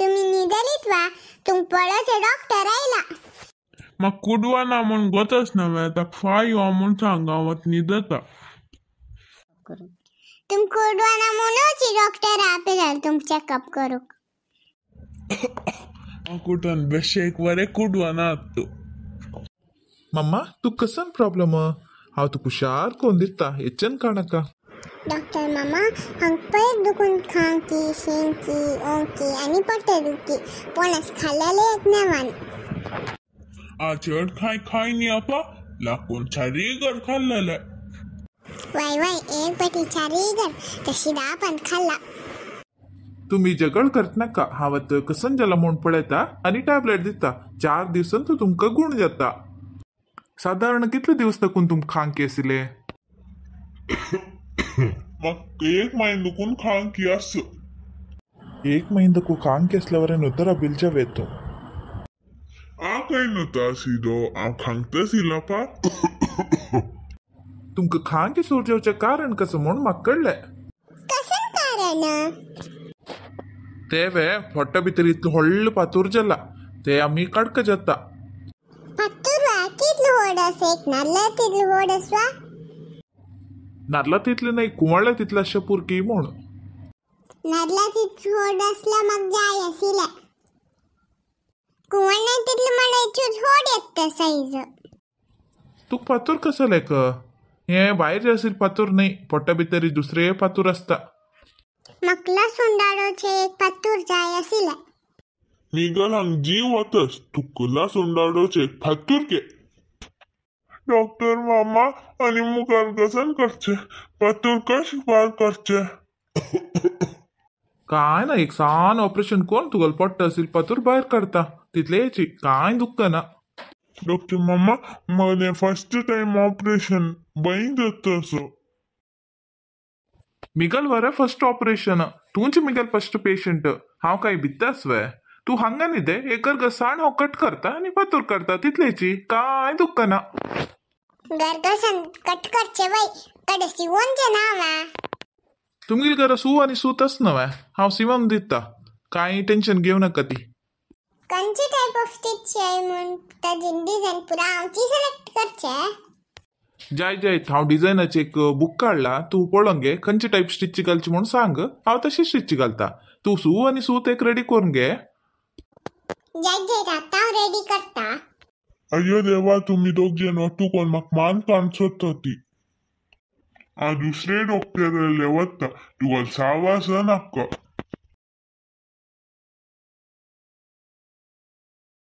तुम्ही निदलीत वा तुम पळचे डॉक्टर आयला मग कुडवाना म्हणून गोतच नव्हे तर फाय म्हणून सांगावत निदता तुम कुडवाना म्हणूची डॉक्टर आपल्याला तुम चेकअप करू कुठं बेशे एक वरे कुडवाना तो मम्मा तू कसन प्रॉब्लम हांव तुका हुशार कोण दिसता हेचन काणका डॉक्टर मामा हांग पैर दुखून खांकी शेंकी ओंकी आणि पोटे दुखी पोणस खाल्लेले एक नेवान आचड खाय नी आपा लाकून छारी गड खाल्लेले वाय एक पटी चारी घर तशी दा पण खाल्ला तुम्ही जगड करत नाका हांव कसन जाला म्हूण पळयता आनी टॅबलेट दिता 4 दिवसान तू तुमकां गुण जाता साधारण कितले दिवस तकून तुमकां खांकी आशिल्ले मग एक महिन दुखून खांकी आस 1 महिना तकू खांकी असल्यावर नोतरा बिलच्या वेतो आ काही नव्हता सिदो आ खांगता पा तुमकां खांकी सुरजेवचें कारण कसं म्हूण म्हाका कळलें कसन कारण ते वे पोट्टा भितर इतलो व्हडलो फातूर जाला ते आमी काडका जाता फातूर वा कितलो व्हड आसा एक नाल्ला तितलो व्हड आसा नाल्ला तितले न्हय कुंवाळ्या तितले अशें पुरकी म्हूण नाल्ला तितलो व्हड आसला म्हाका जाय आशिल्लें कुंवळ्या तितलो म्हणायचो व्हड येता सायज तुका फातूर कसो लेक हे भायर आशिल्ले फातूर न्हय पोट्टा भितर दुसरे फातूर आसता म्हाका सोंडाळोचे एक फातूर जाय आशिल्लें निगल हांग जीव वतस तुकला सोंडाडोचे फातूर के डॉक्टर मामा आणि मुखार कसन करचे फातूर कश पार करचे काय ना एक सान ऑपरेशन कोण तुगल पोट्टा आशिल्ले फातूर भायर काडता तितले याची काय दुखता ना डॉक्टर मामा मने फर्स्ट टाइम ऑपरेशन बहीण जाता मिगल वरे फर्स्ट ऑपरेशन तूंच मिगल फर्स्ट पेशंट हांव काय भित्तास वे तू हांगा न्ही दे एकर घसाण हांव कट करता आनी फातूर करता तितलेची काय दुखता ना गर्दोसन कट करचे बाई कडेसी वंजे नावा तुमगेली घरा सू आनी सूत आसना वे हांव सिवम दिता कांय टेन्शन घेव नाका ती कंची टाइप ऑफ स्टिच आहे म्हण ताजी डिझाइन पुरा हांवची सिलेक्ट करचे जाय हांव डिझायनाचे एक बुक काडला तू पळोवन घे खंयचे टायप स्टिच घालची म्हणून सांग हांव तशी स्टिच घालता तू सू आनी सूत एक रेडी करून घे जाय आता हांव रेडी करता अयो देवा तुम्ही दोग जण वाटू कोण म्हाका मान काणसत ती आ दुसरे डॉक्टर लेवता तुका सावास नाका